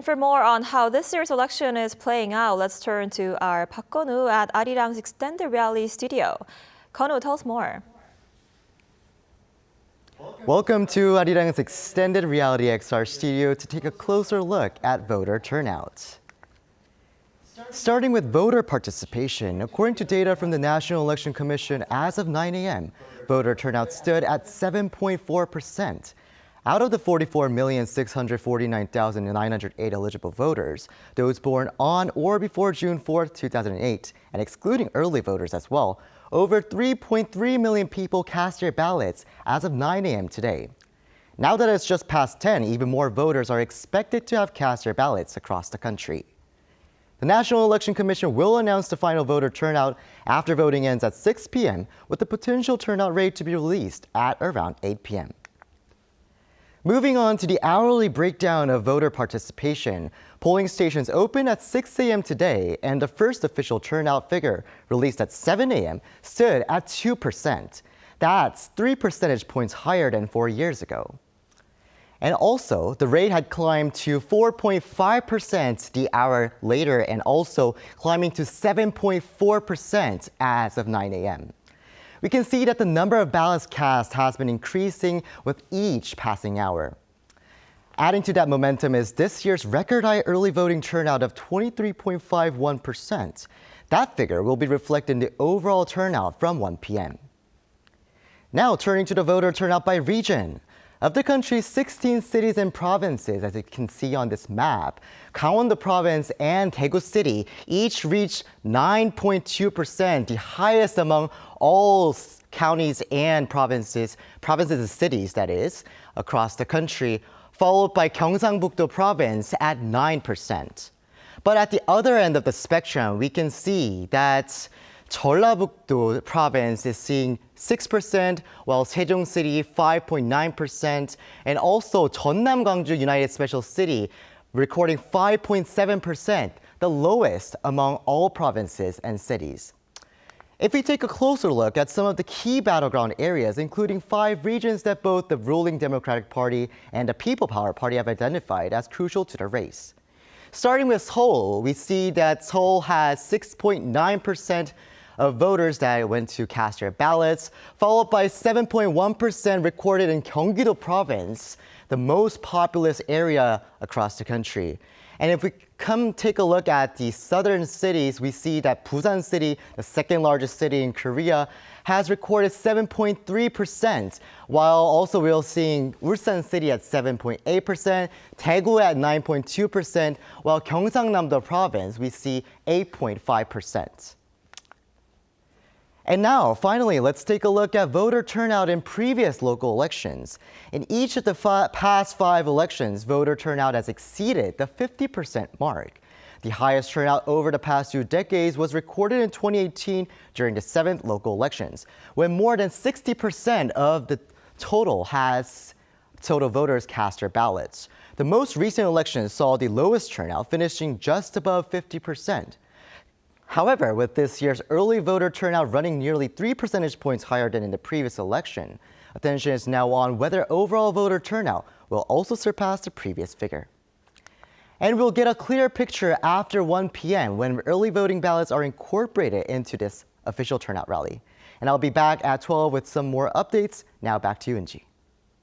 And for more on how this year's election is playing out, let's turn to our Park Kun-woo at Arirang's extended reality studio. Kun-woo, tell us more. Welcome to Arirang's extended reality XR studio to take a closer look at voter turnout. Starting with voter participation, according to data from the National Election Commission, as of 9 a.m., voter turnout stood at 7.4%. Out of the 44,649,908 eligible voters, those born on or before June 4, 2008, and excluding early voters as well, over 3.3 million people cast their ballots as of 9 a.m. today. Now that it's just past 10, even more voters are expected to have cast their ballots across the country. The National Election Commission will announce the final voter turnout after voting ends at 6 p.m., with the potential turnout rate to be released at around 8 p.m. Moving on to the hourly breakdown of voter participation, polling stations opened at 6 a.m. today, and the first official turnout figure, released at 7 a.m., stood at 2%. That's 3 percentage points higher than 4 years ago. And also, the rate had climbed to 4.5% the hour later, and also climbing to 7.4% as of 9 a.m. We can see that the number of ballots cast has been increasing with each passing hour. Adding to that momentum is this year's record high early voting turnout of 23.51%. That figure will be reflected in the overall turnout from 1 p.m. Now turning to the voter turnout by region. Of the country's 16 cities and provinces, as you can see on this map, Gangwon-do Province and Daegu City each reached 9.2%, the highest among all counties and provinces and cities, that is, across the country, followed by Gyeongsang-buk-do Province at 9%. But at the other end of the spectrum, we can see that Jeollabuk-do Province is seeing 6%, while Sejong City 5.9%, and also Jeonnam-Gwangju United Special City recording 5.7%, the lowest among all provinces and cities. If we take a closer look at some of the key battleground areas, including 5 regions that both the ruling Democratic Party and the People Power Party have identified as crucial to the race. Starting with Seoul, we see that Seoul has 6.9% of voters that went to cast their ballots, followed by 7.1% recorded in Gyeonggi-do Province, the most populous area across the country. And if we come take a look at the southern cities, we see that Busan City, the second largest city in Korea, has recorded 7.3%, while also we're seeing Ulsan City at 7.8%, Daegu at 9.2%, while Gyeongsangnam-do Province, we see 8.5%. And now, finally, let's take a look at voter turnout in previous local elections. In each of the past 5 elections, voter turnout has exceeded the 50% mark. The highest turnout over the past 2 decades was recorded in 2018 during the 7th local elections, when more than 60% of the total voters cast their ballots. The most recent election saw the lowest turnout, finishing just above 50%. However, with this year's early voter turnout running nearly 3 percentage points higher than in the previous election, attention is now on whether overall voter turnout will also surpass the previous figure. And we'll get a clear picture after 1 p.m. when early voting ballots are incorporated into this official turnout rally. And I'll be back at 12 with some more updates. Now back to you, Inji.